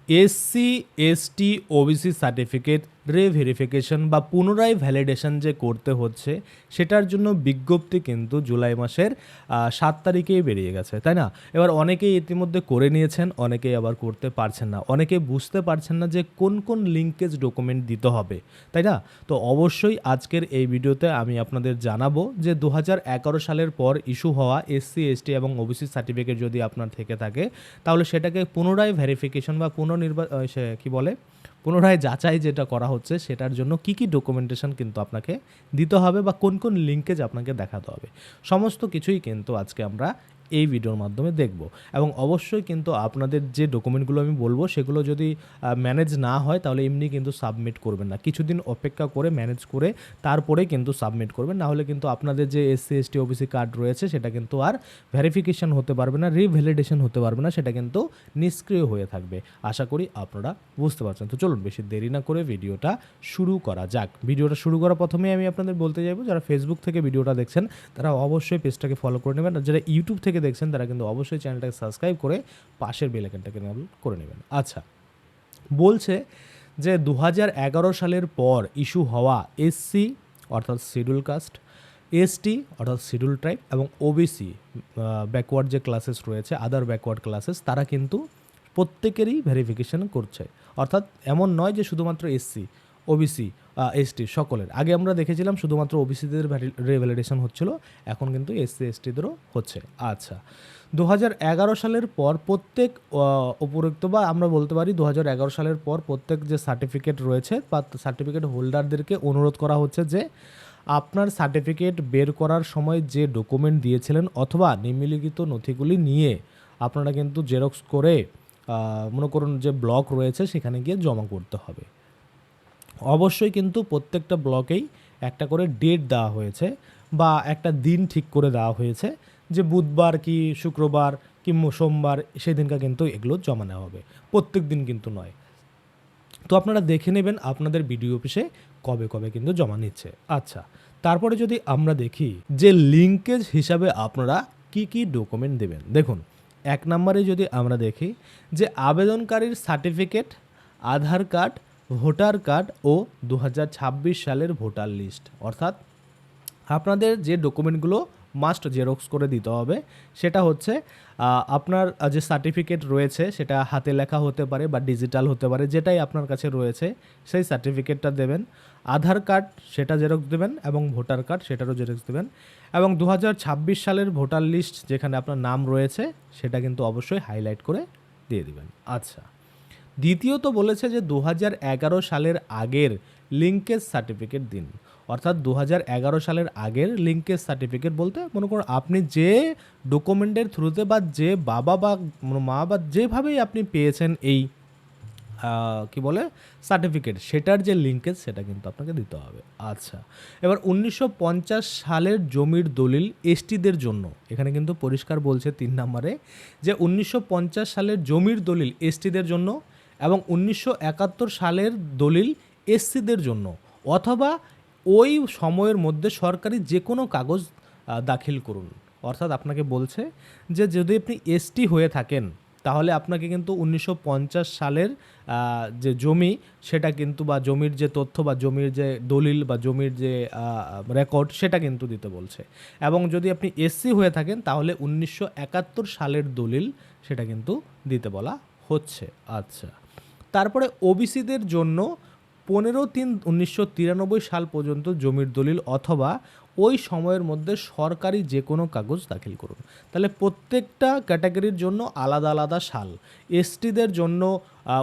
SC ST OBC certificate reverification বা পুনরায় validation যে করতে হচ্ছে সেটার জন্য বিজ্ঞপ্তি কিন্তু জুলাই মাসের 7 তারিখেই বেরিয়ে গেছে, তাই না? এবার অনেকেই ইতিমধ্যে করে নিয়েছেন, অনেকেই আবার করতে পারছেন না, অনেকেই বুঝতে পারছেন না যে কোন কোন লিঙ্কেজ ডকুমেন্ট দিতে হবে, তাই না? তো অবশ্যই আজকের এই ভিডিওতে আমি আপনাদের জানাবো যে 2011 সালের পর ইস্যু হওয়া এসসি এসটি এবং ওবিসি সার্টিফিকেট যদি আপনার থেকে থাকে তাহলে সেটাকে পুনরায় ভেরিফিকেশন বা পুনরায় যাচাই যেটা করা হচ্ছে সেটার জন্য কি কি ডকুমেন্টেশন কিন্তু আপনাকে দিতে হবে বা কোন কোন লিঙ্কেজ আপনাকে দেখাতে হবে, সমস্ত কিছুই কিন্তু আজকে আমরা এই ভিডিওর মাধ্যমে দেখব। এবং অবশ্যই কিন্তু আপনাদের যে ডকুমেন্টগুলো আমি বলবো সেগুলো যদি ম্যানেজ না হয় তাহলে এমনি কিন্তু সাবমিট করবেন না, কিছুদিন অপেক্ষা করে ম্যানেজ করে তারপরে কিন্তু সাবমিট করবেন, না হলে কিন্তু আপনাদের যে এসসি এসটি ওবিসি কার্ড রয়েছে সেটা কিন্তু আর ভেরিফিকেশন হতে পারবে না, রিভ্যালিডেশন হতে পারবে না, সেটা কিন্তু নিষ্ক্রিয় হয়ে থাকবে। আশা করি আপনারা বুঝতে পারছেন। তো চলুন বেশি দেরি না করে ভিডিওটা শুরু করা যাক। ভিডিওটা শুরু করার প্রথমেই আমি আপনাদের বলতে যাবো, যারা ফেসবুক থেকে ভিডিওটা দেখছেন তারা অবশ্যই পেজটাকে ফলো করে নেবেন, আর যারা ইউটিউব থেকে দেখছেন তারা কিন্তু অবশ্যই চ্যানেলটাকে সাবস্ক্রাইব করে পাশের বেল আইকনটাকে এনেবল করে নেবেন। আচ্ছা, বলছে যে 2011 সালের পর ইস্যু হওয়া এসসি অর্থাৎ শিডিউল কাস্ট, এসটি অর্থাৎ শিডিউল ট্রাইব এবং ওবিসি ব্যাকওয়ার্ড যে ক্লাসেস রয়েছে, আদার ব্যাকওয়ার্ড ক্লাসেস, তারা কিন্তু প্রত্যেকেরই ভেরিফিকেশন করছে। অর্থাৎ এমন নয় যে শুধুমাত্র এসসি ওবিসি এসটি সকলের, আগে আমরা দেখেছিলাম শুধুমাত্র ওবিসিদের রিভ্যালিডেশন হচ্ছিল, এখন কিন্তু এসসি এসটিদেরও হচ্ছে। আচ্ছা, 2011 সালের পর প্রত্যেক উপরোক্ত বা আমরা বলতে পারি 2011 সালের পর প্রত্যেক যে সার্টিফিকেট রয়েছে বা সার্টিফিকেট হোল্ডারদেরকে অনুরোধ করা হচ্ছে যে আপনার সার্টিফিকেট বের করার সময় যে ডকুমেন্ট দিয়েছিলেন অথবা নিম্নলিখিত নথিগুলি নিয়ে আপনারা কিন্তু জেরক্স করে মনে করুন যে ব্লক রয়েছে সেখানে গিয়ে জমা করতে হবে। অবশ্যই কিন্তু প্রত্যেকটা ব্লকেই একটা করে ডেট দেওয়া হয়েছে বা একটা দিন ঠিক করে দেওয়া হয়েছে যে বুধবার কি শুক্রবার কি সোমবার সেদিনকা কিন্তু এগুলো জমা নেওয়া হবে, প্রত্যেক দিন কিন্তু নয়। তো আপনারা দেখে নেবেন আপনাদের বিডিও অফিসে কবে কবে কিন্তু জমা নিচ্ছে। আচ্ছা, তারপরে যদি আমরা দেখি যে লিঙ্কেজ হিসাবে আপনারা কি কি ডকুমেন্ট দেবেন, দেখুন 1 নম্বরে যদি আমরা দেখি যে আবেদনকারীর সার্টিফিকেট, আধার কার্ড, ভোটার কার্ড ও 2026 সালের ভোটার লিস্ট, অর্থাৎ আপনাদের যে ডকুমেন্টগুলো মাস্ট জেরক্স করে দিতে হবে সেটা হচ্ছে আপনার যে সার্টিফিকেট রয়েছে সেটা হাতে লেখা হতে পারে বা ডিজিটাল হতে পারে, যেটাই আপনার কাছে রয়েছে সেই সার্টিফিকেটটা দেবেন, আধার কার্ড সেটা জেরক্স দেবেন এবং ভোটার কার্ড সেটারও জেরক্স দেবেন, এবং 2026 সালের ভোটার লিস্ট যেখানে আপনার নাম রয়েছে সেটা কিন্তু অবশ্যই হাইলাইট করে দিয়ে দিবেন। আচ্ছা, দ্বিতীয়ত বলেছে যে 2011 সালের আগের লিঙ্কেজ সার্টিফিকেট দিন, অর্থাৎ 2011 সালের আগের লিঙ্কেজ সার্টিফিকেট বলতে মনে করুন আপনি যে ডকুমেন্টের থ্রুতে বা যে বাবা বা মা বা যেভাবেই আপনি পেয়েছেন এই সার্টিফিকেট, সেটার যে লিঙ্কেজ সেটা কিন্তু আপনাকে দিতে হবে। আচ্ছা, এবার 1950 সালের জমির দলিল এসটিদের জন্য, এখানে কিন্তু পরিষ্কার বলছে 3 নম্বরে যে 1950 সালের জমির দলিল এসটিদের জন্য এবং 1971 সালের দলিল এসসিদের জন্য, অথবা ওই সময়ের মধ্যে সরকারি যে কোনো কাগজ দাখিল করুন। অর্থাৎ আপনাকে বলছে যে যদি আপনি এসটি হয়ে থাকেন তাহলে আপনাকে কিন্তু 1950 সালের যে জমি সেটা কিন্তু বা জমির যে তথ্য বা জমির যে দলিল বা জমির যে রেকর্ড সেটা কিন্তু দিতে বলছে, এবং যদি আপনি এসসি হয়ে থাকেন তাহলে 1971 সালের দলিল সেটা কিন্তু দিতে বলা হচ্ছে। আচ্ছা, তারপরে ওবিসিদের জন্য 15/3/1993 সাল পর্যন্ত জমির দলিল অথবা ওই সময়ের মধ্যে সরকারি যে কোনো কাগজ দাখিল করুন। তাহলে প্রত্যেকটা ক্যাটাগরির জন্য আলাদা আলাদা সাল, এসটিদের জন্য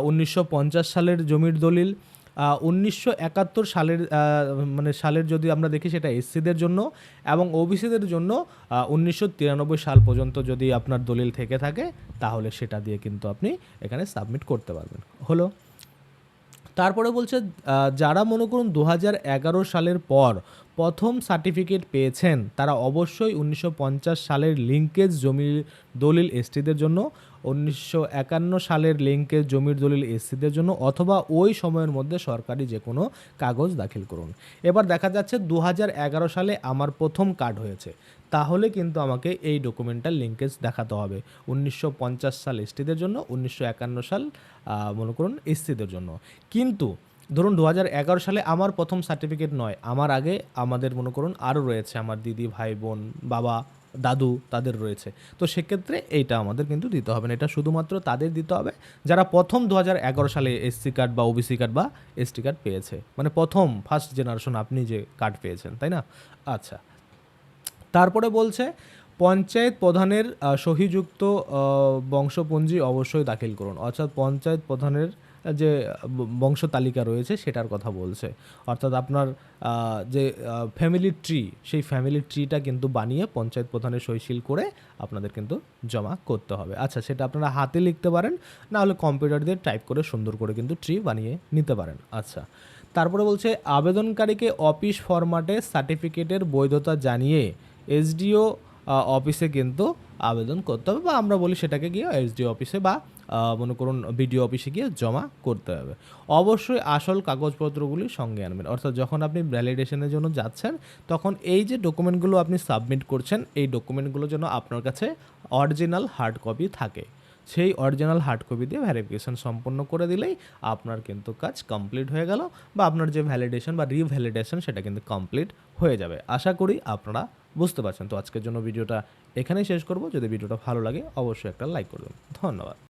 1950 সালের জমির দলিল, 1971 সালের সালের যদি আমরা দেখি সেটা এসসিদের জন্য, এবং ওবিসিদের জন্য 1993 সাল পর্যন্ত যদি আপনার দলিল থেকে থাকে তাহলে সেটা দিয়ে কিন্তু আপনি এখানে সাবমিট করতে পারবেন। হলো। তারপরে বলছে যারা মনে করুন 2011 সালের পর প্রথম সার্টিফিকেট পেয়েছেন তারা অবশ্যই 1950 সালের লিঙ্কেজ জমির দলিল এসটিদের জন্য, 1951 সালের লিঙ্কেজ জমির দলিল এসসিদের জন্য, অথবা ওই সময়ের মধ্যে সরকারি যে কোনো কাগজ দাখিল করুন। এবার দেখা যাচ্ছে 2011 সালে আমার প্রথম কার্ড হয়েছে, তাহলে কিন্তু আমাকে এই ডকুমেন্টটার লিঙ্কেজ দেখাতে হবে 1950 সাল এসটিদের জন্য, 1951 সাল মনে করুন এসসিদের জন্য। কিন্তু ধরুন 2011 সালে আমার প্রথম সার্টিফিকেট নয়, আমার আগে আমাদের মনে করুন আরও রয়েছে, আমার দিদি, ভাই, বোন, বাবা, দাদু, তাদের রয়েছে। তো সেক্ষেত্রে এইটা আমাদের কিন্তু দিতে হবে না, এটা শুধুমাত্র তাদের দিতে হবে যারা প্রথম 2011 সালে এসসি কার্ড বা ওবিসি কার্ড বা এসটি কার্ড পেয়েছে, মানে প্রথম ফার্স্ট জেনারেশন আপনি যে কার্ড পেয়েছেন, তাই না? আচ্ছা, তারপরে বলছে পঞ্চায়েত প্রধানের সহিযুক্ত বংশপঞ্জি অবশ্যই দাখিল করুন, অর্থাৎ পঞ্চায়েত প্রধানের যে বংশ তালিকা রয়েছে সেটার কথা বলছে, অর্থাৎ আপনার যে ফ্যামিলি ট্রি, সেই ফ্যামিলি ট্রিটা কিন্তু বানিয়ে পঞ্চায়েত প্রধানের সইশিল করে আপনাদের কিন্তু জমা করতে হবে। আচ্ছা, সেটা আপনারা হাতে লিখতে পারেন, না হলে কম্পিউটার দিয়ে টাইপ করে সুন্দর করে কিন্তু ট্রি বানিয়ে নিতে পারেন। আচ্ছা, তারপরে বলছে আবেদনকারীকে অফিস ফরম্যাটে সার্টিফিকেটের বৈধতা জানিয়ে এসডিও অফিসে কিন্তু আবেদন করতে হবে, বা আমরা বলি সেটাকে গিয়ে এসডিও অফিসে বা মনে করুন বিডিও অফিসে গিয়ে জমা করতে হবে। অবশ্যই আসল কাগজপত্রগুলি সঙ্গে আনবেন, অর্থাৎ যখন আপনি ভ্যালিডেশনের জন্য যাচ্ছেন তখন এই যে ডকুমেন্টগুলো আপনি সাবমিট করছেন, এই ডকুমেন্টগুলো যেন আপনার কাছে অরিজিনাল হার্ড কপি থাকে। সেই অরিজিনাল হার্ড কপি দিয়ে ভ্যারিফিকেশন সম্পন্ন করে দিলেই আপনার কিন্তু কাজ কমপ্লিট হয়ে গেল, বা আপনার যে ভ্যালিডেশন বা রিভ্যালিডেশন সেটা কিন্তু কমপ্লিট হয়ে যাবে। আশা করি আপনারা বুঝতে পারছেন। তো আজকের জন্য ভিডিওটা এখানেই শেষ করব। যদি ভিডিওটা ভালো লাগে অবশ্যই একটা লাইক করবেন। ধন্যবাদ।